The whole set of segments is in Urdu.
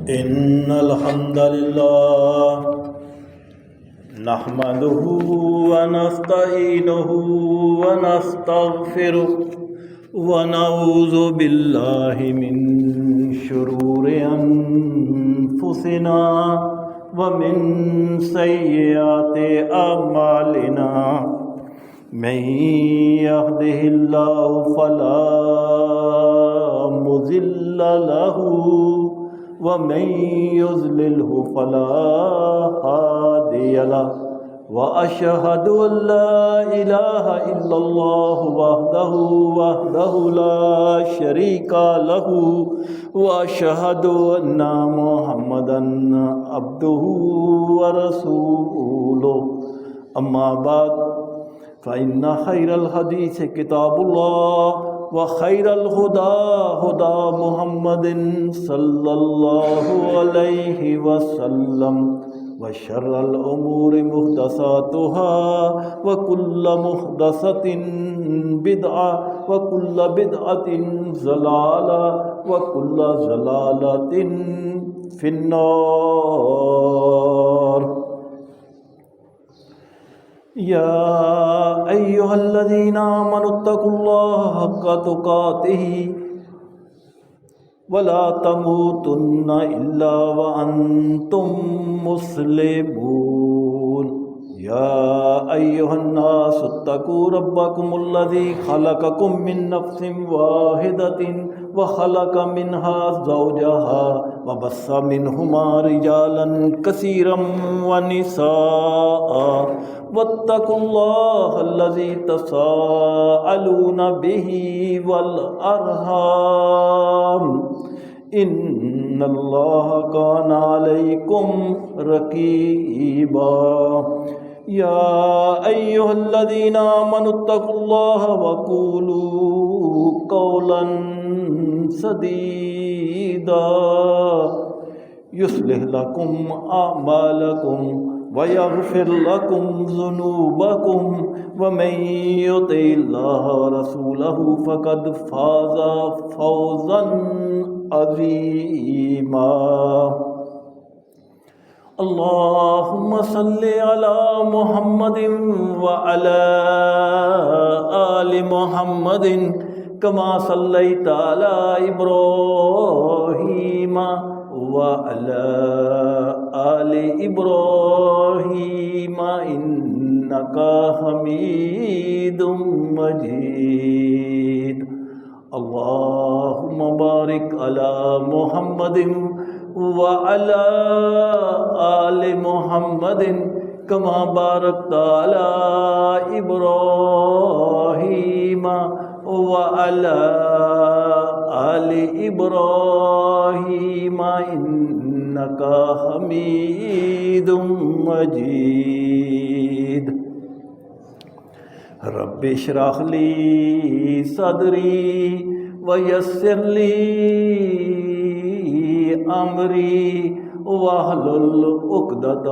إن الحمد لله نحمده ونستعينه ونستغفره ونعوذ بالله من شرور أنفسنا ومن سيئات أعمالنا من يهده الله فلا مضل له ومن يضلله فلا هادي له وأشهد أن لا إله إلا الله وحده لا شريك له وأشهد أن محمدا عبده ورسوله أما بعد فإن خير الحديث كتاب الله وخير الهدى هدى محمد صلى الله عليه وسلم وشر الأمور محدثاتها وكل محدثة بدعة وكل بدعة ضلالة وكل ضلالة في النار. يا أيها الذين آمنوا اتقوا الله حق تقاته ولا تموتن إلا وأنتم مسلمون. يا أيها الناس اتقوا ربكم الذي خلقكم من نفس واحدة وخلق منها زوجها وبث منهما رجالا كثيرا ونساء واتقوا الله الذي تساءلون به والأرحام إن الله كان عليكم رقيبا. يا أيها الذين آمنوا اتقوا الله وقولوا قولا سديدا يصلح لكم أعمالكم ويغفر لكم ذنوبكم ومن يطع الله ورسوله فقد فاز فوزا عظيما. اللهم صل على محمد وعلى آل محمد كما صليت على إبراهيم وعلى آل إبراهيم إنك حميد مجيد. اللهم بارك على محمد وعلى آل محمد كما باركت على إبراهيم وعلى آل إبراهيم إنك حميد مجيد. رب اشرح لي صدري ويسر لي أمري واحلل عقدة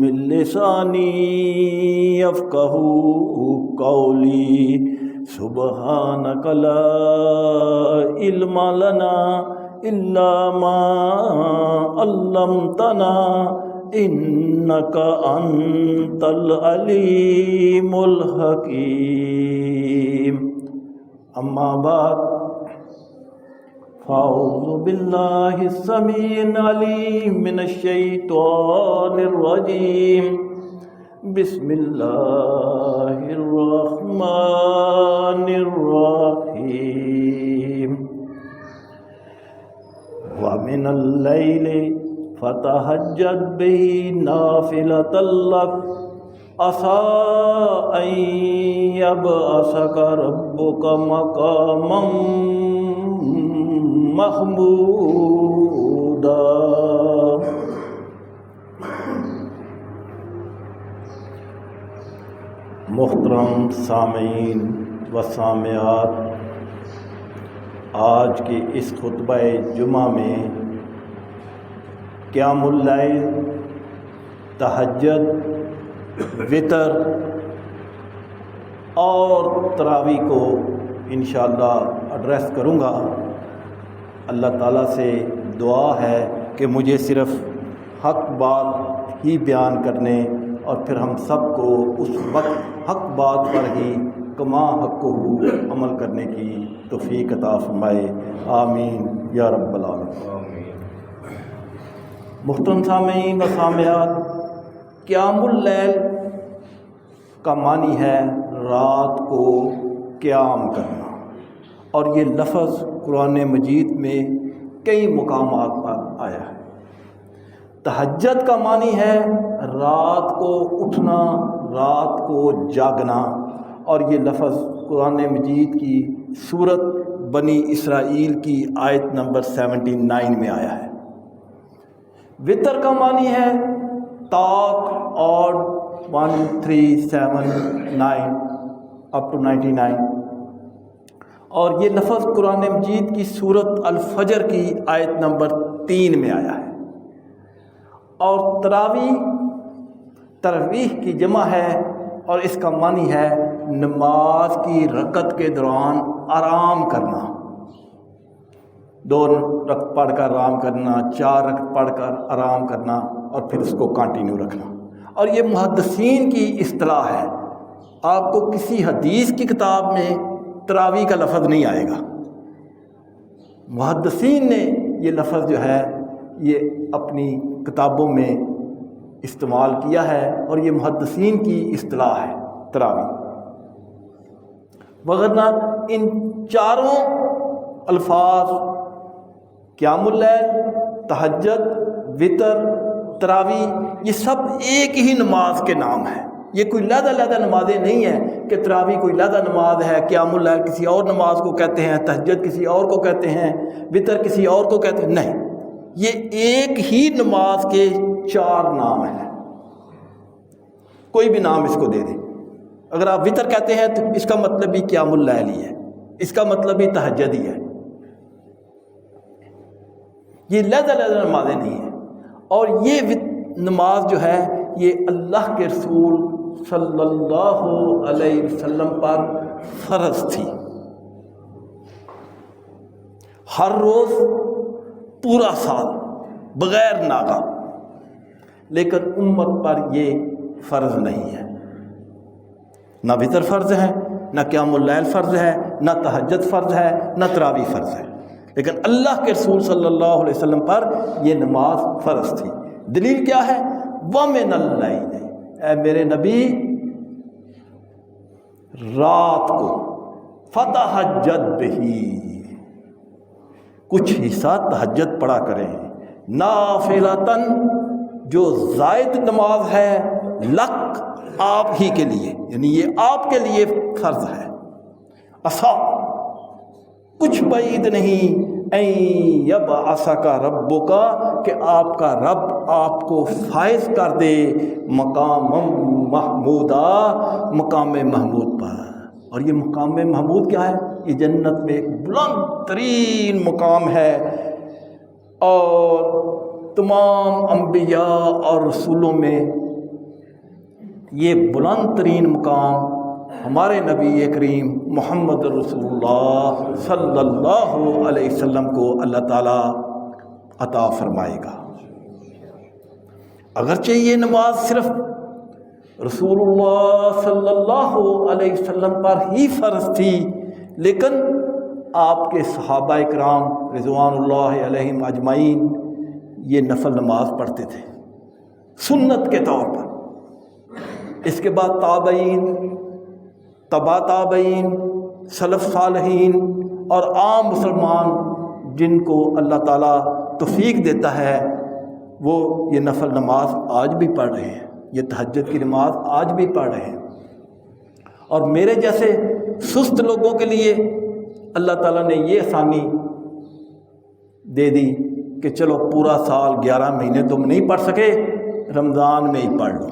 من لساني يفقهوا قولي. سبحانك لا علم لنا إلا ما علمتنا إنك أنت العليم الحكيم. أما بعد فأعوذ بالله السميع العليم من الشيطان الرجيم. بسم الله الرحمن الرحيم. ومن الليل فتهجد به نافلة لك عسى أن يبعثك ربك مقاما محمودا. محترم سامعین و سامعات، آج کی اس خطبہ جمعہ میں قیام اللیل، تہجد، وطر اور تراویح کو انشاءاللہ ایڈریس کروں گا۔ اللہ تعالیٰ سے دعا ہے کہ مجھے صرف حق بات ہی بیان کرنے اور پھر ہم سب کو اس وقت حق بات پر ہی کما حق عمل کرنے کی توفیق عطا فرمائے، آمین یا رب العالمین۔ محترم سامعین و سامعات، قیام اللیل کا معنی ہے رات کو قیام کرنا، اور یہ لفظ قرآن مجید میں کئی مقامات پر آیا ہے۔ تہجد کا معنی ہے رات کو اٹھنا، رات کو جاگنا، اور یہ لفظ قرآن مجید کی سورت بنی اسرائیل کی آیت نمبر 79 میں آیا ہے۔ وطر کا معنی ہے طاق اور 1 3 7 9 up to 99، اور یہ لفظ قرآن مجید کی سورت الفجر کی آیت نمبر 3 میں آیا ہے۔ اور تراویح کی جمع ہے، اور اس کا معنی ہے نماز کی رکعت کے دوران آرام کرنا، 2 رکعت پڑھ کر آرام کرنا، 4 رکعت پڑھ کر آرام کرنا، اور پھر اس کو کنٹینیو رکھنا۔ اور یہ محدثین کی اصطلاح ہے، آپ کو کسی حدیث کی کتاب میں تراویح کا لفظ نہیں آئے گا۔ محدثین نے یہ لفظ جو ہے یہ اپنی کتابوں میں استعمال کیا ہے، اور یہ محدثین کی اصطلاح ہے تراویح۔ وغیرہ ان چاروں الفاظ قیام اللیل، تہجد، وطر، تراویح، یہ سب ایک ہی نماز کے نام ہیں۔ یہ کوئی علیحدہ نمازیں نہیں ہیں کہ تراویح کوئی علیحدہ نماز ہے، قیام اللیل کسی اور نماز کو کہتے ہیں، تہجد کسی اور کو کہتے ہیں، وطر کسی اور کو کہتے ہیں، نہیں، یہ ایک ہی نماز کے 4 نام ہیں۔ کوئی بھی نام اس کو دے دیں، اگر آپ وطر کہتے ہیں تو اس کا مطلب بھی قیام اللیل ہی ہے، اس کا مطلب بھی تہجد ہی ہے، یہ علیحدہ نمازیں نہیں ہیں۔ اور یہ نماز جو ہے یہ اللہ کے رسول صلی اللہ علیہ وسلم پر فرض تھی، ہر روز پورا سال بغیر ناغہ، لیکن امت پر یہ فرض نہیں ہے۔ نہ وطر فرض ہے، نہ قیام اللیل فرض ہے، نہ تہجد فرض ہے، نہ تراویح فرض ہے، لیکن اللہ کے رسول صلی اللہ علیہ وسلم پر یہ نماز فرض تھی۔ دلیل کیا ہے؟ وَمِنَ اللَّيْلِ، اے میرے نبی رات کو فَتَہَجَّدْ بِهِ، کچھ حصہ تہجد پڑھا کریں، نافلۃً، جو زائد نماز ہے، لک، آپ ہی کے لیے، یعنی یہ آپ کے لیے فرض ہے۔ عسیٰ، کچھ بعید نہیں، این یبعثک ربک، کہ آپ کا رب آپ کو فائز کر دے مقام محمودہ، مقام محمود پر۔ اور یہ مقام محمود کیا ہے؟ یہ جنت میں ایک بلند ترین مقام ہے، اور تمام انبیاء اور رسولوں میں یہ بلند ترین مقام ہمارے نبی کریم محمد رسول اللہ صلی اللہ علیہ وسلم کو اللہ تعالیٰ عطا فرمائے گا۔ اگرچہ یہ نماز صرف رسول اللہ صلی اللہ علیہ وسلم پر ہی فرض تھی، لیکن آپ کے صحابہ کرام رضوان اللہ علیہم اجمعین یہ نفل نماز پڑھتے تھے سنت کے طور پر۔ اس کے بعد تابعین، تبا تابعین، سلف صالحین اور عام مسلمان جن کو اللہ تعالیٰ توفیق دیتا ہے وہ یہ نفل نماز آج بھی پڑھ رہے ہیں، یہ تہجد کی نماز آج بھی پڑھ رہے ہیں۔ اور میرے جیسے سست لوگوں کے لیے اللہ تعالیٰ نے یہ آسانی دے دی کہ چلو پورا سال 11 مہینے تم نہیں پڑھ سکے، رمضان میں ہی پڑھ لو،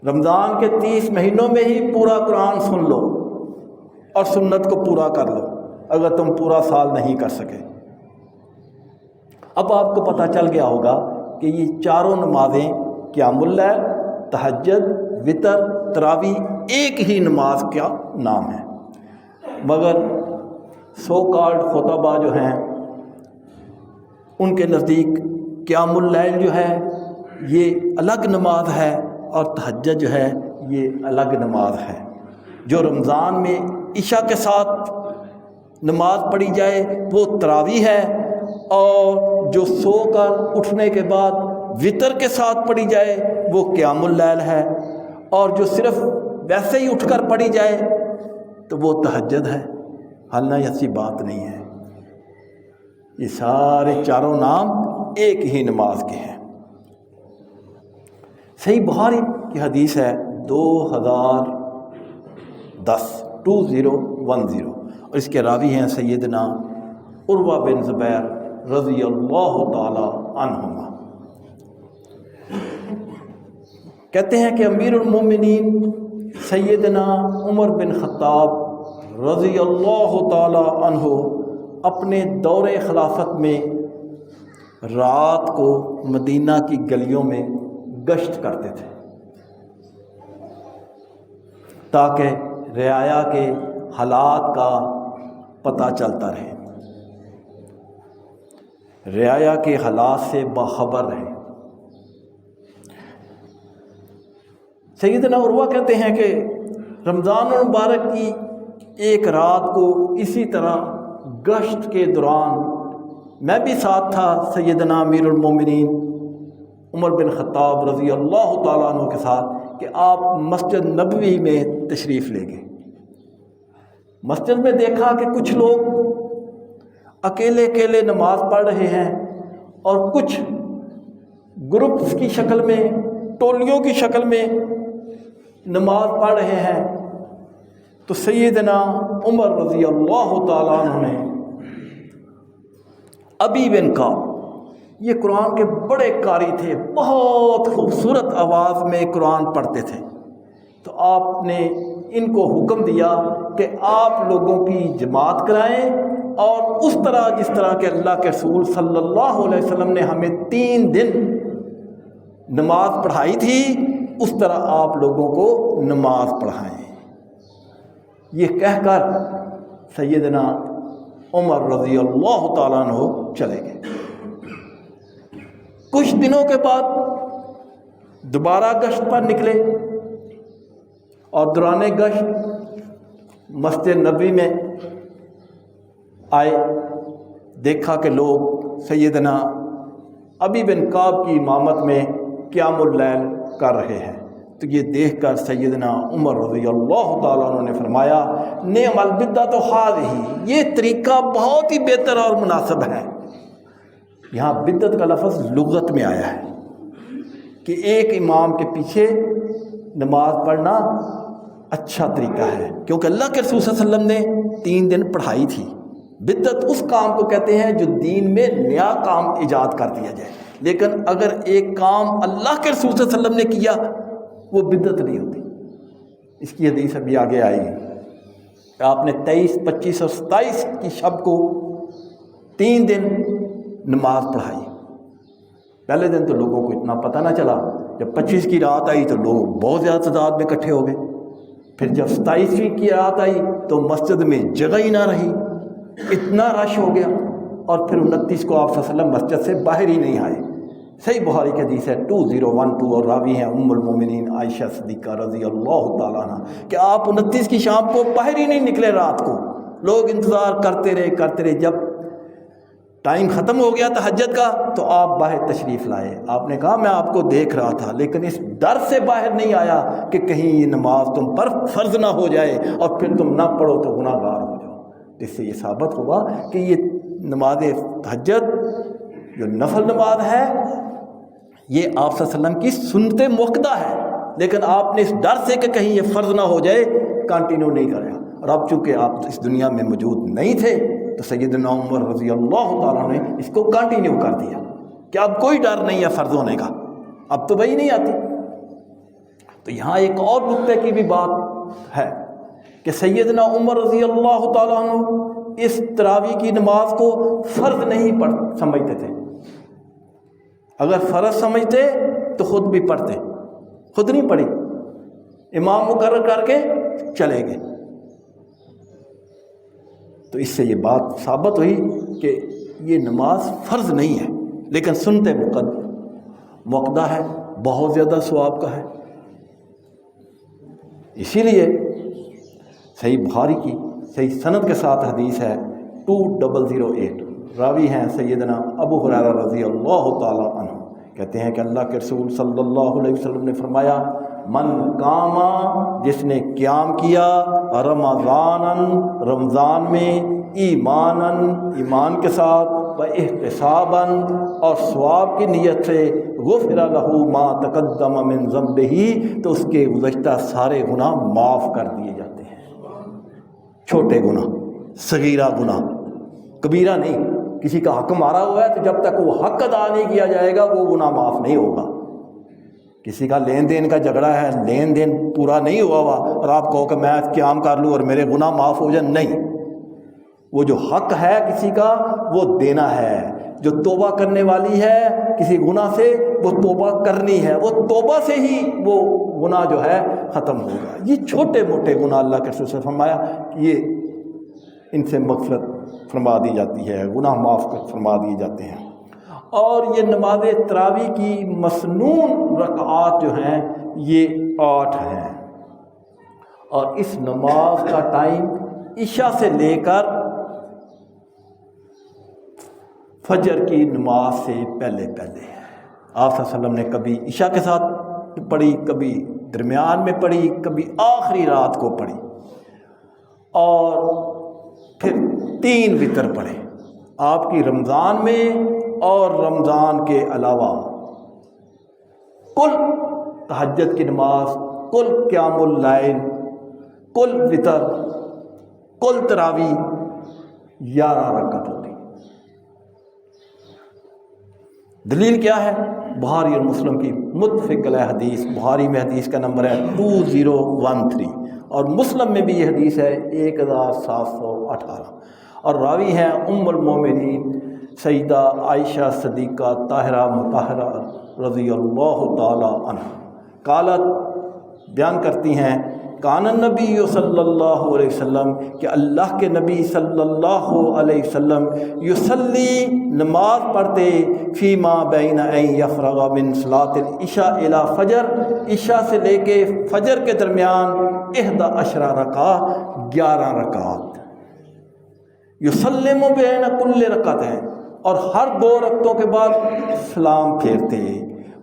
رمضان کے 30 مہینوں میں ہی پورا قرآن سن لو اور سنت کو پورا کر لو اگر تم پورا سال نہیں کر سکے۔ اب آپ کو پتہ چل گیا ہوگا کہ یہ چاروں نمازیں قیام اللیل، تہجد، وطر، تراویح ایک ہی نماز کا نام ہے، مگر سو کالڈ خطبہ جو ہیں ان کے نزدیک قیام اللیل جو ہے یہ الگ نماز ہے اور تہجد جو ہے یہ الگ نماز ہے۔ جو رمضان میں عشاء کے ساتھ نماز پڑھی جائے وہ تراویح ہے، اور جو سو کر اٹھنے کے بعد وطر کے ساتھ پڑھی جائے وہ قیام اللیل ہے، اور جو صرف ویسے ہی اٹھ کر پڑھی جائے تو وہ تہجد ہے۔ حالانہ ایسی بات نہیں ہے، یہ سارے چاروں نام ایک ہی نماز کے ہیں۔ صحیح بخاری کی حدیث ہے 2010 اور اس کے راوی ہیں سیدنا عروہ بن زبیر رضی اللہ تعالی عنہما۔ کہتے ہیں کہ امیر المومنین سیدنا عمر بن خطاب رضی اللہ تعالی عنہ اپنے دور خلافت میں رات کو مدینہ کی گلیوں میں گشت کرتے تھے تاکہ رعایا کے حالات کا پتہ چلتا رہے، رعایا کے حالات سے باخبر رہے۔ سیدنا عروہ کہتے ہیں کہ رمضان المبارک کی ایک رات کو اسی طرح گشت کے دوران میں بھی ساتھ تھا سیدنا امیر المومنین عمر بن خطاب رضی اللہ تعالیٰ عنہ کے ساتھ کہ آپ مسجد نبوی میں تشریف لے گئے۔ مسجد میں دیکھا کہ کچھ لوگ اکیلے اکیلے نماز پڑھ رہے ہیں اور کچھ گروپس کی شکل میں، ٹولیوں کی شکل میں نماز پڑھ رہے ہیں۔ تو سیدنا عمر رضی اللہ تعالیٰ عنہ نے ابی بن کعب، یہ قرآن کے بڑے قاری تھے، بہت خوبصورت آواز میں قرآن پڑھتے تھے، تو آپ نے ان کو حکم دیا کہ آپ لوگوں کی جماعت کرائیں اور اس طرح جس طرح کہ اللہ کے رسول صلی اللہ علیہ وسلم نے ہمیں 3 دن نماز پڑھائی تھی اس طرح آپ لوگوں کو نماز پڑھائیں۔ یہ کہہ کر سیدنا عمر رضی اللہ تعالیٰ عنہ چلے گئے۔ کچھ دنوں کے بعد دوبارہ گشت پر نکلے اور دوران گشت مسجد نبوی میں آئے، دیکھا کہ لوگ سیدنا ابی بن کعب کی امامت میں قیام اللیل کر رہے ہیں۔ تو یہ دیکھ کر سیدنا عمر رضی اللہ تعالیٰ عنہ نے فرمایا نعم البدعۃ ھذہ، یہ طریقہ بہت ہی بہتر اور مناسب ہے۔ یہاں بدعت کا لفظ لغت میں آیا ہے کہ ایک امام کے پیچھے نماز پڑھنا اچھا طریقہ ہے، کیونکہ اللہ کے رسول صلی اللہ علیہ وسلم نے 3 دن پڑھائی تھی۔ بدعت اس کام کو کہتے ہیں جو دین میں نیا کام ایجاد کر دیا جائے، لیکن اگر ایک کام اللہ کے رسول صلی اللہ علیہ وسلم نے کیا وہ بدعت نہیں ہوتی۔ اس کی حدیث ابھی آگے آئے گی۔ آپ نے 23، 25 اور 27 کی شب کو 3 دن نماز پڑھائی۔ پہلے دن تو لوگوں کو اتنا پتہ نہ چلا، جب 25 کی رات آئی تو لوگ بہت زیادہ تعداد میں اکٹھے ہو گئے، پھر جب 27ویں کی رات آئی تو مسجد میں جگہ ہی نہ رہی، اتنا رش ہو گیا، اور پھر 29 کو آپ صلی اللہ علیہ وسلم مسجد سے باہر ہی نہیں آئے۔ صحیح بخاری کی حدیث ہے 2012 اور راوی ہیں ام المومنین عائشہ صدیقہ رضی اللہ تعالیٰ عنہ کہ آپ 29 کی شام کو باہر ہی نہیں نکلے، رات کو لوگ انتظار کرتے رہے۔ جب ٹائم ختم ہو گیا تہجد کا تو آپ باہر تشریف لائے۔ آپ نے کہا میں آپ کو دیکھ رہا تھا، لیکن اس ڈر سے باہر نہیں آیا کہ کہیں یہ نماز تم پر فرض نہ ہو جائے اور پھر تم نہ پڑھو تو گناہ گار ہو جاؤ۔ اس سے یہ ثابت ہوا کہ یہ نماز تہجد جو نفل نماز ہے یہ آپ صلی اللہ علیہ وسلم کی سنت موقدہ ہے، لیکن آپ نے اس ڈر سے کہ کہیں یہ فرض نہ ہو جائے کنٹینیو نہیں کرا۔ اور اب چونکہ آپ اس دنیا میں موجود نہیں تھے تو سیدنا عمر رضی اللہ تعالیٰ نے اس کو کنٹینیو کر دیا کہ اب کوئی ڈر نہیں ہے فرض ہونے کا، اب تو وہی نہیں آتی۔ تو یہاں ایک اور نقطے کی بھی بات ہے کہ سیدنا عمر رضی اللہ تعالیٰ عنہ اس تراویح کی نماز کو فرض نہیں سمجھتے تھے۔ اگر فرض سمجھتے تو خود بھی پڑھتے، خود نہیں پڑھی، امام مقرر کر کے چلے گئے۔ تو اس سے یہ بات ثابت ہوئی کہ یہ نماز فرض نہیں ہے لیکن سنت مؤکدہ ہے، بہت زیادہ ثواب کا ہے۔ اسی لیے صحیح بخاری کی صحیح سند کے ساتھ حدیث ہے 2008، راوی ہیں سیدنا ابو ہریرہ رضی اللہ تعالیٰ عنہ، کہتے ہیں کہ اللہ کے رسول صلی اللہ علیہ وسلم نے فرمایا من قاما، جس نے قیام کیا رمضان میں ایمان کے ساتھ و احتسابا اور ثواب کی نیت سے غفر لہ ما تقدم من ذنبہ، تو اس کے گزشتہ سارے گناہ معاف کر دیے جاتے ہیں۔ چھوٹے گناہ، صغیرہ گناہ، کبیرہ نہیں۔ کسی کا حق مارا ہوا ہے تو جب تک وہ حق ادا نہیں کیا جائے گا وہ گناہ معاف نہیں ہوگا۔ کسی کا لین دین کا جھگڑا ہے، لین دین پورا نہیں ہوا ہوا اور آپ کہو کہ میں قیام کر لوں اور میرے گناہ معاف ہو جائیں، نہیں۔ وہ جو حق ہے کسی کا وہ دینا ہے۔ جو توبہ کرنے والی ہے کسی گناہ سے وہ توبہ کرنی ہے، وہ توبہ سے ہی وہ گناہ جو ہے ختم ہوگا۔ یہ چھوٹے موٹے گناہ اللہ کے رسول سے فرمایا کہ یہ ان سے مغفرت فرما دی جاتی ہے، گناہ معاف فرما دیے جاتے ہیں۔ اور یہ نماز تراویح کی مسنون رکعات جو ہیں یہ 8 ہیں، اور اس نماز کا ٹائم عشاء سے لے کر فجر کی نماز سے پہلے ہے۔ آپ صلی اللہ علیہ وسلم نے کبھی عشاء کے ساتھ پڑھی، کبھی درمیان میں پڑھی، کبھی آخری رات کو پڑھی، اور پھر 3 وتر پڑھے آپ کی رمضان میں اور رمضان کے علاوہ۔ کل تہجد کی نماز، کل قیام اللیل، کل وتر، کل تراویح 11 رکعت ہوتی۔ دلیل کیا ہے؟ بخاری اور مسلم کی متفق علیہ حدیث، بخاری میں حدیث کا نمبر ہے 2013 اور مسلم میں بھی یہ حدیث ہے 1718، اور راوی ہیں ام المومنین سیدہ عائشہ صدیقہ طاہرہ مطہرہ رضی اللہ تعالی عنہ۔ قالت، بیان کرتی ہیں، کان النبی صلی اللہ علیہ وسلم، کہ اللہ کے نبی صلی اللہ علیہ وسلم یصلی نماز پڑھتے فیما بین ان یفرغ من صلاۃ العشاء الی فجر، عشاء سے لے کے فجر کے درمیان 11 رکعات، 11 رکعات، یسلم بین کل رکعتین، اور ہر 2 رکعتوں کے بعد سلام پھیرتے،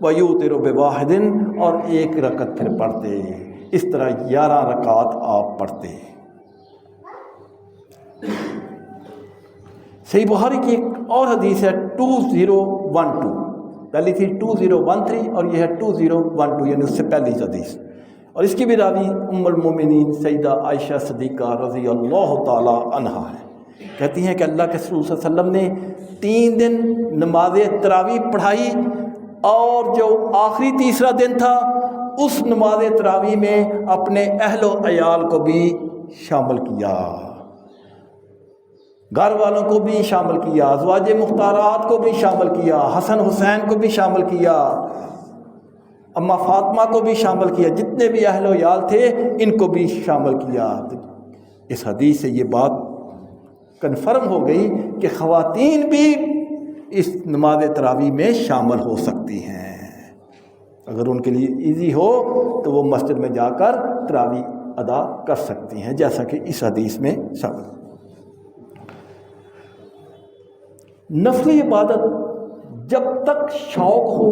ویوتر بواحد، اور 1 رکعت پھر پڑھتے۔ اس طرح 11 رکعات آپ پڑھتے۔ صحیح بخاری کی ایک اور حدیث ہے 2012، پہلی تھی 2013 اور یہ ہے 2012، یعنی اس سے پہلی حدیث، اور اس کی بھی راوی ام المومنین سیدہ عائشہ صدیقہ رضی اللہ تعالی عنہا ہے۔ کہتی ہیں کہ اللہ کے رسول صلی اللہ علیہ وسلم نے 3 دن نماز تراویح پڑھائی، اور جو آخری تیسرا دن تھا اس نماز تراویح میں اپنے اہل و عیال کو بھی شامل کیا، گھر والوں کو بھی شامل کیا، ازواج مختارات کو بھی شامل کیا، حسن حسین کو بھی شامل کیا، اماں فاطمہ کو بھی شامل کیا، جتنے بھی اہل و عیال تھے ان کو بھی شامل کیا۔ اس حدیث سے یہ بات کنفرم ہو گئی کہ خواتین بھی اس نماز تراویح میں شامل ہو سکتی ہیں، اگر ان کے لیے ایزی ہو تو وہ مسجد میں جا کر تراویح ادا کر سکتی ہیں، جیسا کہ اس حدیث میں شامل۔ نفلی عبادت جب تک شوق ہو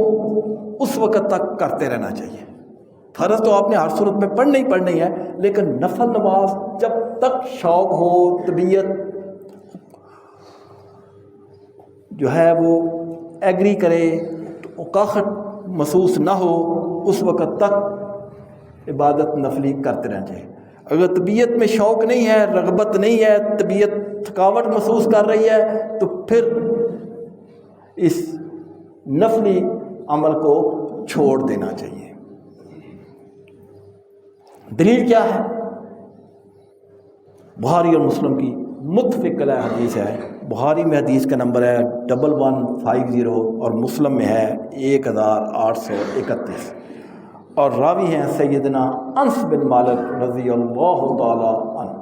اس وقت تک کرتے رہنا چاہیے۔ فرض تو آپ نے ہر صورت میں پڑھنی ہے، لیکن نفل نماز جب تک شوق ہو، طبیعت جو ہے وہ ایگری کرے، اکاخت محسوس نہ ہو، اس وقت تک عبادت نفلی کرتے رہنا چاہیے۔ اگر طبیعت میں شوق نہیں ہے، رغبت نہیں ہے، طبیعت تھکاوٹ محسوس کر رہی ہے، تو پھر اس نفلی عمل کو چھوڑ دینا چاہیے۔ دلیل کیا ہے؟ بخاری اور مسلم کی متفق علیہ حدیث ہے، بخاری میں حدیث کا نمبر ہے 1150 اور مسلم میں ہے 1831، اور راوی ہیں سیدنا انس بن مالک رضی اللہ تعالی عنہ۔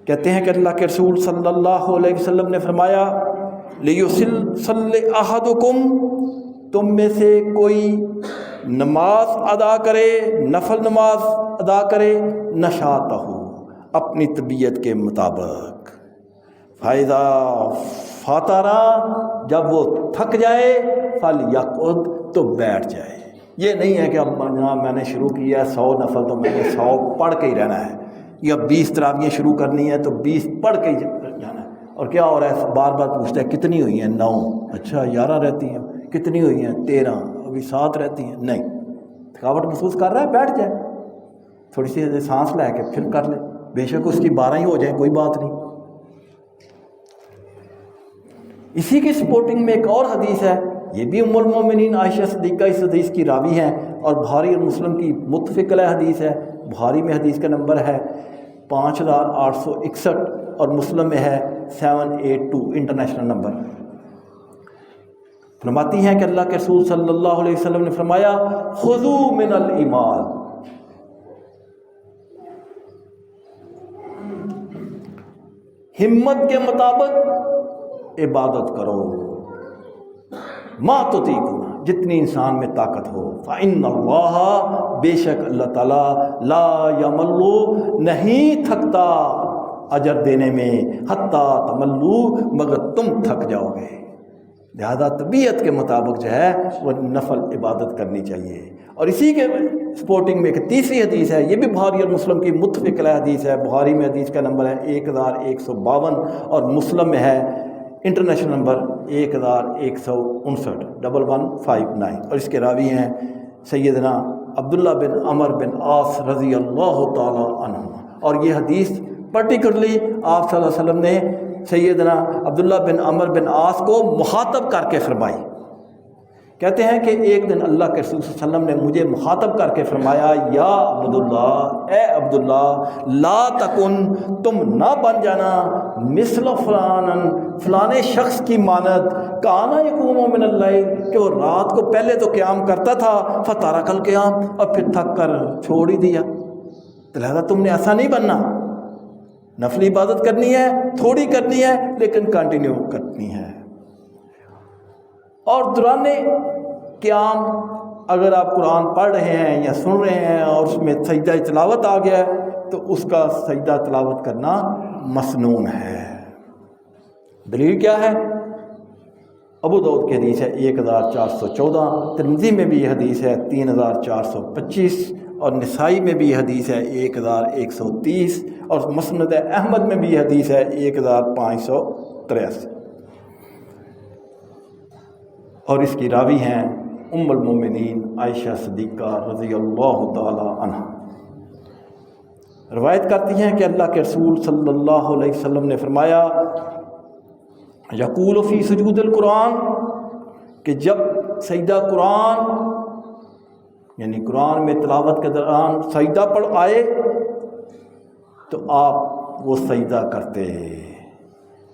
کہتے ہیں کہ اللہ کے رسول صلی اللہ علیہ وسلم نے فرمایا لیصلی احدکم، تم میں سے کوئی نماز ادا کرے، نفل نماز ادا کرے، نشاطہ، اپنی طبیعت کے مطابق، فائدہ فاترا، جب وہ تھک جائے، فلیقعد، تو بیٹھ جائے۔ یہ نہیں ہے کہ اب جناب میں نے شروع کیا ہے 100 نفل تو میں نے 100 پڑھ کے ہی رہنا ہے، یا 20 تراویحیں شروع کرنی ہے تو 20 پڑھ کے ہی جانا ہے۔ اور کیا ہو رہا ہے، بار بار پوچھتا ہے کتنی ہوئی ہیں، 9، اچھا 11 رہتی ہیں، کتنی ہوئی ہیں، 13، ابھی 7 رہتی ہیں۔ نہیں، تھکاوٹ محسوس کر رہا ہے، بیٹھ جائے، تھوڑی سی سانس لے کے پھر کر لے، بے شک اس کی 12 ہی ہو جائیں، کوئی بات نہیں۔ اسی کی سپورٹنگ میں ایک اور حدیث ہے، یہ بھی ام المومنین عائشہ صدیقہ اس حدیث کی راوی ہیں، اور بخاری اور مسلم کی متفق علیہ حدیث ہے۔ بخاری میں حدیث کا نمبر ہے 5861 اور مسلم میں ہے 782 انٹرنیشنل نمبر۔ فرماتی ہیں کہ اللہ کے رسول صلی اللہ علیہ وسلم نے فرمایا خذوا من الایمان، ہمت کے مطابق عبادت کرو، ما تطیقون، جتنی انسان میں طاقت ہو، فإن اللہ، بے شک اللہ تعالیٰ، لا یمل، نہیں تھکتا اجر دینے میں، حتیٰ تملو، مگر تم تھک جاؤ گے۔ لہذا طبیعت کے مطابق جو ہے وہ نفل عبادت کرنی چاہیے۔ اور اسی کے سپورٹنگ میں ایک تیسری حدیث ہے، یہ بھی بخاری اور مسلم کی متفق علیہ حدیث ہے۔ بخاری میں حدیث کا نمبر ہے 1152 اور مسلم میں ہے انٹرنیشنل نمبر 1159 1159، اور اس کے راوی ہیں سیدنا عبداللہ بن عمر بن عاص رضی اللہ تعالی عنہ۔ اور یہ حدیث پرٹیکولرلی آپ صلی اللہ علیہ وسلم نے سیدنا عبداللہ بن عمر بن عاص کو مخاطب کر کے فرمائی۔ کہتے ہیں کہ ایک دن اللہ کے رسول صلی اللہ علیہ وسلم نے مجھے مخاطب کر کے فرمایا، یا عبداللہ، اے عبداللہ، لا تکن، تم نہ بن جانا، مثل فلانن، فلانے شخص کی مانند، کانا یقوم من اللیل، کہ وہ رات کو پہلے تو قیام کرتا تھا، فترک القیام، اور پھر تھک کر چھوڑ ہی دیا۔ تو لہذا تم نے ایسا نہیں بننا، نفلی عبادت کرنی ہے، تھوڑی کرنی ہے لیکن کنٹینیو کرنی ہے۔ اور دوران قیام اگر آپ قرآن پڑھ رہے ہیں یا سن رہے ہیں اور اس میں سجدہ تلاوت آ گیا ہے تو اس کا سجدہ تلاوت کرنا مسنون ہے۔ دلیل کیا ہے؟ ابو داؤد کی حدیث ہے 1414، ترمذی میں بھی یہ حدیث ہے 3425، اور نسائی میں بھی یہ حدیث ہے 1130، اور مسند احمد میں بھی یہ حدیث ہے 1583، اور اس کی راوی ہیں ام المومنین عائشہ صدیقہ رضی اللہ تعالی عنہ۔ روایت کرتی ہیں کہ اللہ کے رسول صلی اللہ علیہ وسلم نے فرمایا، یقول فی سجود القرآن، کہ جب سجدہ قرآن یعنی قرآن میں تلاوت کے دوران سجدہ پڑھ آئے تو آپ وہ سجدہ کرتے،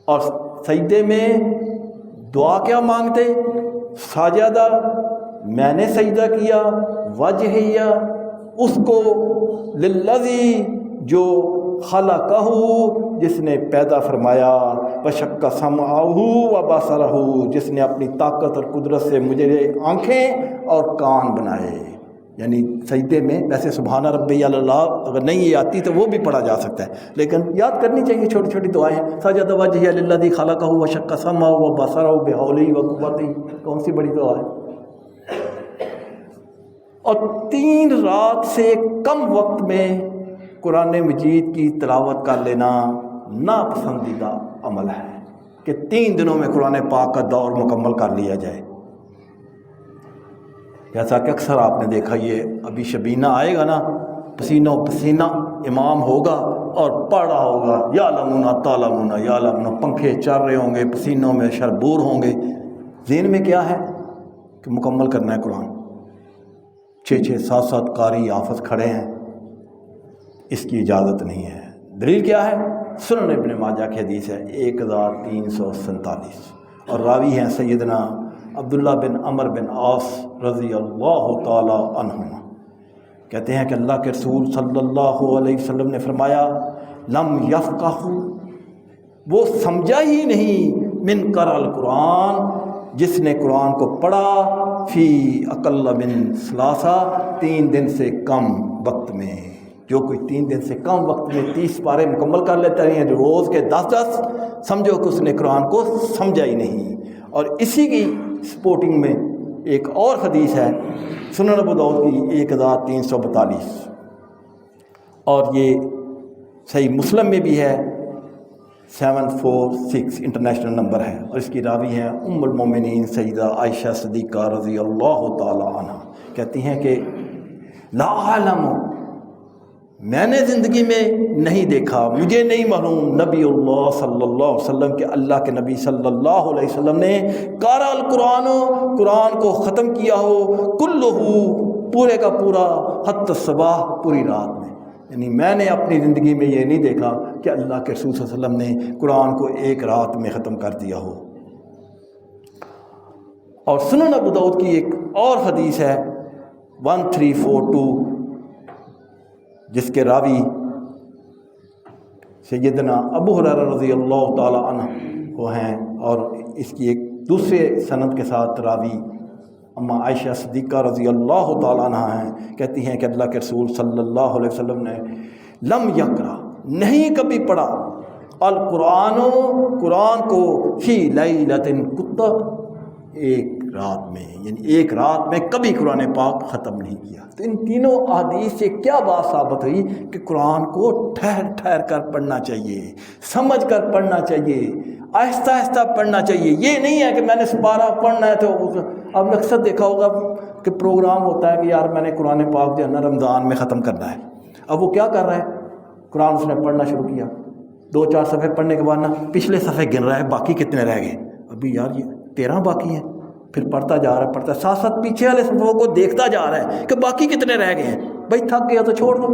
اور سجدے میں دعا کیا مانگتے؟ ساجدہ، میں نے سجدہ کیا، وجہیہ، اس کو، للذی، جو خلقہ، جس نے پیدا فرمایا، وشق سمعہ وبصرہ، جس نے اپنی طاقت اور قدرت سے مجھے آنکھیں اور کان بنائے۔ یعنی سجدے میں ویسے سبحان ربی اللہ اگر نہیں یہ آتی تو وہ بھی پڑھا جا سکتا ہے، لیکن یاد کرنی چاہیے چھوٹی چھوٹی دعائیں۔ سجد وجہی للذی خلقہ وشق سمعہ وبصرہ بحولہ وقوتہ، کون سی بڑی دعا ہے؟ اور 3 رات سے کم وقت میں قرآن مجید کی تلاوت کر لینا ناپسندیدہ عمل ہے، کہ 3 دنوں میں قرآن پاک کا دور مکمل کر لیا جائے۔ جیسا کہ اکثر آپ نے دیکھا، یہ ابھی شبینہ آئے گا نا، پسینہ پسینہ امام ہوگا اور پڑھ رہا ہوگا، یا لمونا تالمونا یا لمونا، پنکھے چل رہے ہوں گے، پسینوں میں شربور ہوں گے، ذہن میں کیا ہے کہ مکمل کرنا ہے قرآن۔ 6 7 قاری حافظ کھڑے ہیں، اس کی اجازت نہیں ہے۔ دلیل کیا ہے؟ سنن ابن ماجہ کی حدیث ہے 1347، اور راوی ہیں سیدنا عبداللہ بن عمر بن عاص رضی اللہ تعالی عنہ۔ کہتے ہیں کہ اللہ کے رسول صلی اللہ علیہ وسلم نے فرمایا، لم یفقہوا، وہ سمجھا ہی نہیں، من قرأ القرآن، جس نے قرآن کو پڑھا، فی اقل من ثلاثہ، 3 دن سے کم وقت میں۔ جو کوئی 3 دن سے کم وقت میں 30 پارے مکمل کر لیتا ہے، روز کے 10 سمجھو کہ اس نے قرآن کو سمجھا ہی نہیں۔ اور اسی کی سپورٹنگ میں ایک اور حدیث ہے سنن ابو داؤد کی 1342، اور یہ صحیح مسلم میں بھی ہے، 746 انٹرنیشنل نمبر ہے، اور اس کی راوی ہیں ام المومنین سیدہ عائشہ صدیقہ رضی اللہ تعالی عنہ۔ کہتی ہیں کہ لا اعلم، میں نے زندگی میں نہیں دیکھا، مجھے نہیں معلوم، نبی اللہ صلی اللہ علیہ وسلم کہ اللہ کے نبی صلی اللہ علیہ وسلم نے قرأ القرآن، قرآن کو ختم کیا ہو، کلہ، پورے کا پورا، حتی الصباح، پوری رات میں۔ یعنی میں نے اپنی زندگی میں یہ نہیں دیکھا کہ اللہ کے رسول صلی اللہ علیہ وسلم نے قرآن کو ایک رات میں ختم کر دیا ہو۔ اور سنن ابو داؤد کی ایک اور حدیث ہے 1342، جس کے راوی سیدنا ابو ہریرہ رضی اللہ تعالی عنہ وہ ہیں، اور اس کی ایک دوسرے سند کے ساتھ راوی اما عائشہ صدیقہ رضی اللہ تعالیٰ عنہ ہیں۔ کہتی ہیں کہ اللہ کے رسول صلی اللہ علیہ وسلم نے لم یقرأ، نہیں کبھی پڑھا، القرآن، قرآن کو، فی لیلۃ قط، ایک رات میں، یعنی ایک رات میں کبھی قرآن پاک ختم نہیں کیا۔ تو ان تینوں احادیث سے کیا بات ثابت ہوئی کہ قرآن کو ٹھہر ٹھہر کر پڑھنا چاہیے، سمجھ کر پڑھنا چاہیے، آہستہ آہستہ پڑھنا چاہیے۔ یہ نہیں ہے کہ میں نے سپارہ پڑھنا ہے تو اب اکثر دیکھا ہوگا کہ پروگرام ہوتا ہے کہ یار میں نے قرآن پاک جو ہے نا رمضان میں ختم کرنا ہے۔ اب وہ کیا کر رہا ہے، قرآن اس نے پڑھنا شروع کیا، 2-4 صفحے پڑھنے کے بعد نا پچھلے صفحے گن رہا ہے، باقی کتنے رہ گئے، ابھی یار یہ 13 باقی ہیں، پھر پڑھتا جا رہا ہے، پڑھتا ساتھ ساتھ پیچھے والے صفحوں کو دیکھتا جا رہا ہے کہ باقی کتنے رہ گئے ہیں۔ بھائی تھک گیا تو چھوڑ دو،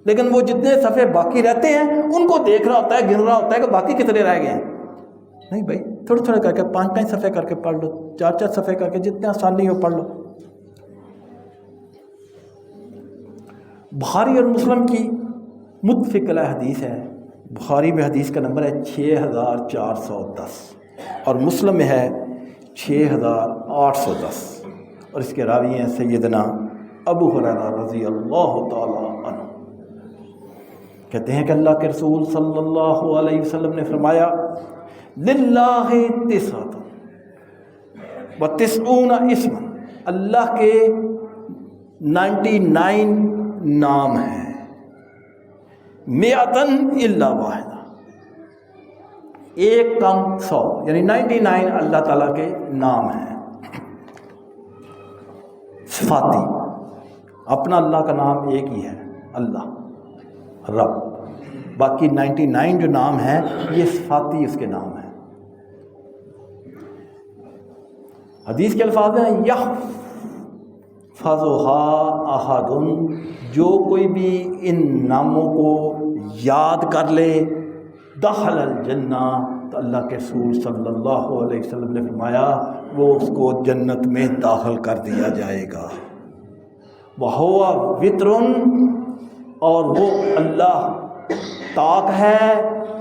لیکن وہ جتنے صفحے باقی رہتے ہیں ان کو دیکھ رہا ہوتا ہے، گن رہا ہوتا ہے کہ باقی کتنے رہ گئے ہیں۔ نہیں بھائی، تھوڑے تھوڑے کر کے 5-5 صفحے کر کے پڑھ لو، 4-4 صفحے کر کے، جتنے آسانی ہو پڑھ لو۔ بخاری اور مسلم کی متفق علیہ حدیث ہے، بخاری میں حدیث کا نمبر ہے 6410 اور مسلم میں ہے 6810، اور اس کے راوی ہیں سیدنا ابو ہریرہ رضی اللہ تعالی عنہ۔ کہتے ہیں کہ اللہ کے رسول صلی اللہ علیہ وسلم نے فرمایا للہ 99 اسما، اللہ کے 99 نام ہیں، 100 الا واحدہ، ایک کم 100، یعنی 99 اللہ تعالیٰ کے نام ہیں صفاتی۔ اپنا اللہ کا نام ایک ہی ہے، اللہ رب، باقی 99 جو نام ہیں یہ صفاتی اس کے نام ہیں۔ حدیث کے الفاظ ہیں یحفظھا احد، جو کوئی بھی ان ناموں کو یاد کر لے، دخل الجنہ، تو اللہ کے رسول صلی اللہ علیہ وسلم نے فرمایا وہ اس کو جنت میں داخل کر دیا جائے گا۔ وَهُوَ وِتْرٌ، اور وہ اللہ طاق ہے،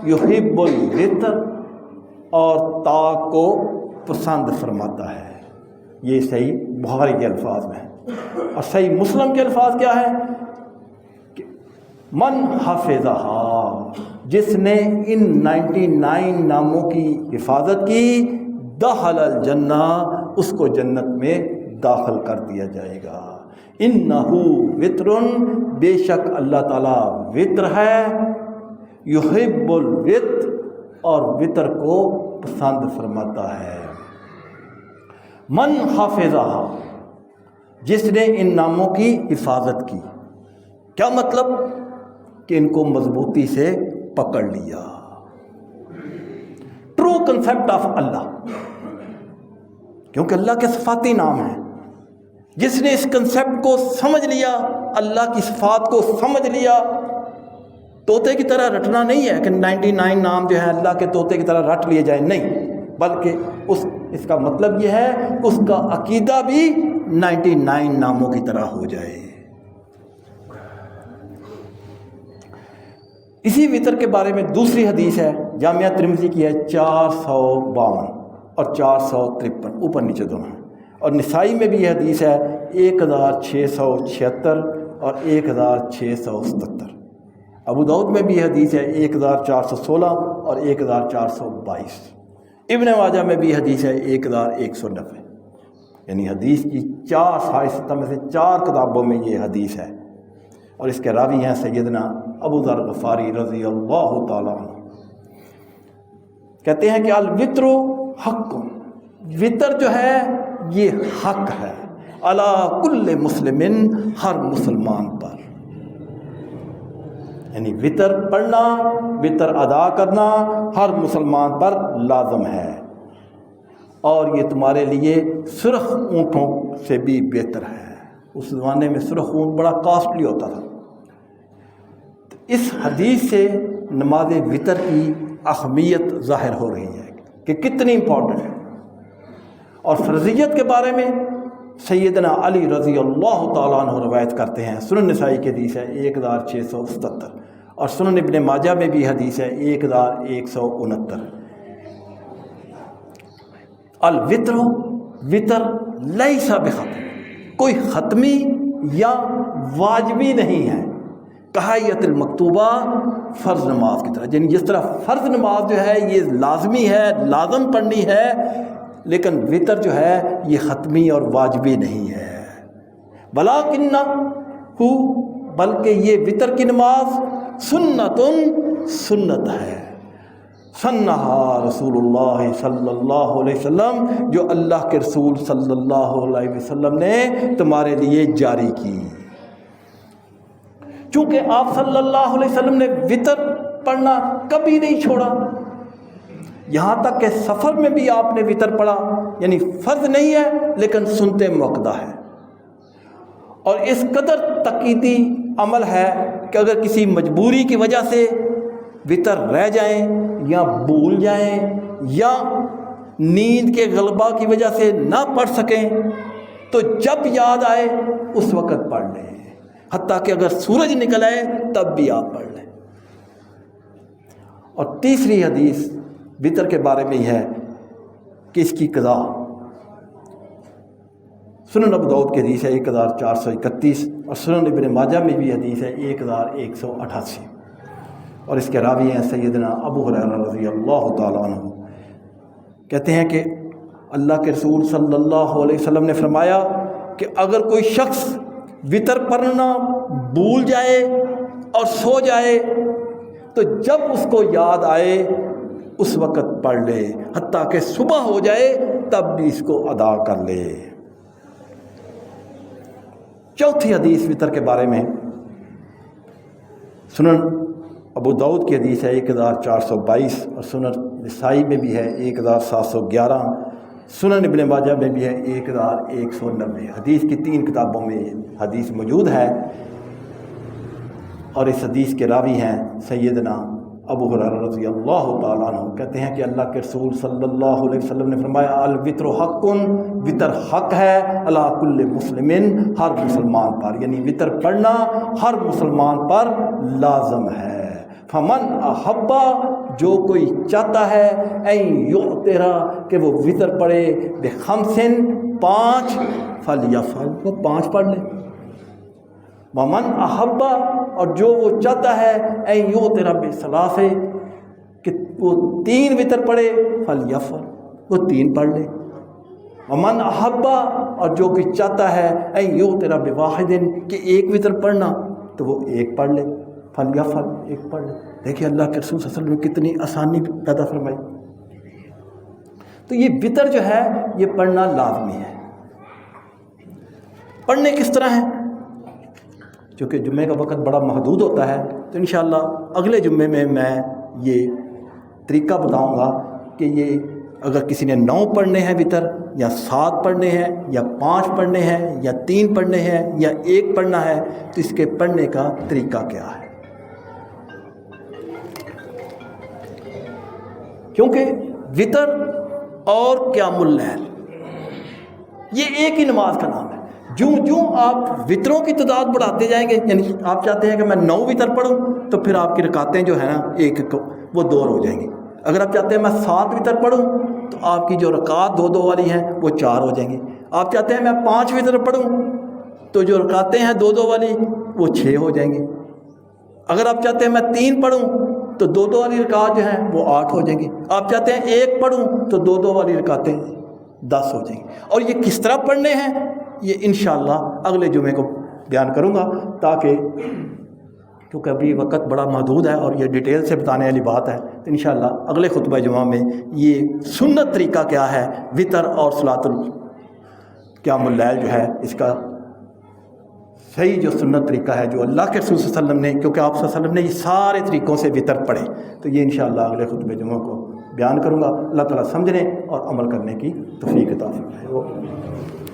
یحب الوتر، اور طاق کو پسند فرماتا ہے۔ یہ صحیح بخاری کے الفاظ میں ہے، اور صحیح مسلم کے الفاظ کیا ہے کہ من حفظھا، جس نے ان 99 ناموں کی حفاظت کی، دخل الجنہ، اس کو جنت میں داخل کر دیا جائے گا۔ انہو وترن، بے شک اللہ تعالیٰ وطر ہے، یحب الوتر، اور وطر کو پسند فرماتا ہے۔ من حفظھا، جس نے ان ناموں کی حفاظت کی، کیا مطلب کہ ان کو مضبوطی سے پکڑ لیا۔ ٹرو کنسیپٹ آف اللہ، کیونکہ اللہ کے صفاتی نام ہیں، جس نے اس کنسیپٹ کو سمجھ لیا، اللہ کی صفات کو سمجھ لیا، طوطے کی طرح رٹنا نہیں ہے کہ 99 نام جو ہیں اللہ کے طوطے کی طرح رٹ لیے جائیں، نہیں، بلکہ اس کا مطلب یہ ہے کہ اس کا عقیدہ بھی 99 ناموں کی طرح ہو جائے۔ اسی وطر کے بارے میں دوسری حدیث ہے، جامعہ ترمذی کی ہے 452 اور 453، اوپر نیچے دونوں ہیں، اور نسائی میں بھی یہ حدیث ہے 1676 اور 1677، ابو داؤد میں بھی یہ حدیث ہے 1416 اور 1422، ابن ماجہ میں بھی حدیث ہے 1190، یعنی حدیث کی 4 6 میں سے 4 کتابوں میں یہ حدیث ہے، اور اس کے راوی ہیں سیدنا ابو ذر غفاری رضی اللہ تعالیٰ عنہ۔ کہتے ہیں کہ الوتر حق، وطر جو ہے یہ حق ہے، علی کل مسلم، ہر مسلمان پر، یعنی وطر پڑھنا، وطر ادا کرنا ہر مسلمان پر لازم ہے، اور یہ تمہارے لیے سرخ اونٹوں سے بھی بہتر ہے۔ اس زمانے میں سرخ اونٹ بڑا کاسٹلی ہوتا تھا۔ اس حدیث سے نماز وطر کی اہمیت ظاہر ہو رہی ہے کہ کتنی امپورٹنٹ ہے، اور فرضیت کے بارے میں سیدنا علی رضی اللہ تعالیٰ عنہ روایت کرتے ہیں، سنن نسائی کی حدیث ہے 1677، اور سنن ابن ماجہ میں بھی حدیث ہے 1169۔ الوتر، وطر لیس بختم، کوئی ختمی یا واجبی نہیں ہے، کہیت المکتوبہ، فرض نماز کی طرح، یعنی جس طرح فرض نماز جو ہے یہ لازمی ہے، لازم پڑھنی ہے، لیکن وطر جو ہے یہ ختمی اور واجبی نہیں ہے، بلکہ بلکہ یہ وطر کی نماز سنت ہے، سنہا رسول اللہ صلی اللہ علیہ وسلم، جو اللہ کے رسول صلی اللہ علیہ وسلم نے تمہارے لیے جاری کی۔ چونکہ آپ صلی اللہ علیہ وسلم نے وطر پڑھنا کبھی نہیں چھوڑا، یہاں تک کہ سفر میں بھی آپ نے وطر پڑھا، یعنی فرض نہیں ہے لیکن سنت مؤکدہ ہے، اور اس قدر تقییدی عمل ہے کہ اگر کسی مجبوری کی وجہ سے وطر رہ جائیں یا بھول جائیں یا نیند کے غلبہ کی وجہ سے نہ پڑھ سکیں تو جب یاد آئے اس وقت پڑھ لیں، حتیٰ کہ اگر سورج نکل آئے تب بھی آپ پڑھ لیں۔ اور تیسری حدیث وطر کے بارے میں یہ ہے کہ اس کی قضا، سنن ابو داؤد کی حدیث ہے 1431، اور سنن ابن ماجہ میں بھی حدیث ہے 1188، اور اس کے راوی ہیں سیدنا ابو ہریرہ رضی اللہ تعالیٰ عنہ۔ کہتے ہیں کہ اللہ کے رسول صلی اللہ علیہ وسلم نے فرمایا کہ اگر کوئی شخص وطر پڑھنا بھول جائے اور سو جائے تو جب اس کو یاد آئے اس وقت پڑھ لے، حتیٰ کہ صبح ہو جائے تب بھی اس کو ادا کر لے۔ چوتھی حدیث وطر کے بارے میں سنن ابو داؤد کی حدیث ہے 1422، اور سنن نسائی میں بھی ہے 1711، سنن ابن ماجہ میں بھی ہے 1190۔ حدیث کی 3 کتابوں میں حدیث موجود ہے، اور اس حدیث کے راوی ہیں سیدنا ابو ہریرہ رضی اللہ تعالیٰ عنہ۔ کہتے ہیں کہ اللہ کے رسول صلی اللہ علیہ وسلم نے فرمایا الوتر حق، وطر حق ہے، علی کل مسلم، ہر مسلمان پر، یعنی وطر پڑھنا ہر مسلمان پر لازم ہے۔ فمن احبا، جو کوئی چاہتا ہے، این یؤترا، کہ وہ وطر پڑھے، بخمسن، 5، فلیفعل، وہ 5 پڑھ لے۔ ومن احبا، اور جو وہ چاہتا ہے، این یؤترا بثلاث، کہ وہ 3 وطر پڑھے، فلیفعل، وہ 3 پڑھ لے۔ ومن احبا، اور جو کوئی چاہتا ہے، این یؤترا بواحد، کہ 1 وطر پڑھنا تو وہ 1 پڑھ لے، فلیفعل، 1 پڑھ لے۔ دیکھیں اللہ کے رسول صلی اللہ علیہ وسلم نے کتنی آسانی پیدا فرمائی۔ تو یہ وطر جو ہے یہ پڑھنا لازمی ہے۔ پڑھنے کس طرح ہے؟ چونکہ جمعے کا وقت بڑا محدود ہوتا ہے تو انشاءاللہ اگلے جمعے میں یہ طریقہ بتاؤں گا کہ یہ اگر کسی نے 9 پڑھنے ہیں وطر، یا 7 پڑھنے ہیں، یا 5 پڑھنے ہیں، یا 3 پڑھنے ہیں، یا 1 پڑھنا ہے، تو اس کے پڑھنے کا طریقہ کیا ہے۔ کیونکہ وطر اور قیام اللیل یہ ایک ہی نماز کا نام ہے۔ جوں آپ وطروں کی تعداد بڑھاتے جائیں گے، یعنی آپ چاہتے ہیں کہ میں 9 وطر پڑھوں تو پھر آپ کی رکعتیں جو ہیں نا ایک وہ 2 ہو جائیں گی. اگر آپ چاہتے ہیں میں 7 وطر پڑھوں تو آپ کی جو رکعت 2 والی ہیں وہ 4 ہو جائیں گی. آپ چاہتے ہیں میں 5 وطر پڑھوں تو جو رکعتیں ہیں 2 والی وہ 6 ہو جائیں گی. اگر آپ چاہتے ہیں میں 3 پڑھوں تو 2 والی رکعت جو ہیں وہ 8 ہو جائیں گی. آپ چاہتے ہیں 1 پڑھوں تو 2 والی رکعتیں 10 ہو جائیں گی. اور یہ کس طرح پڑھنے ہیں یہ انشاءاللہ اگلے جمعے کو بیان کروں گا، تاکہ کیونکہ ابھی وقت بڑا محدود ہے اور یہ ڈیٹیل سے بتانے والی بات ہے. تو انشاءاللہ اگلے خطبہ جمعہ میں یہ سنت طریقہ کیا ہے وطر اور صلاۃ قیام اللیل جو ہے اس کا صحیح جو سنت طریقہ ہے جو اللہ کے رسول صلی اللہ علیہ وسلم نے، کیونکہ آپ صلی اللہ علیہ وسلم نے یہ سارے طریقوں سے وطر پڑھے، تو یہ انشاءاللہ اگلے خطبہ جمعہ کو بیان کروں گا. اللہ تعالیٰ سمجھنے اور عمل کرنے کی توفیق عطا فرمائے.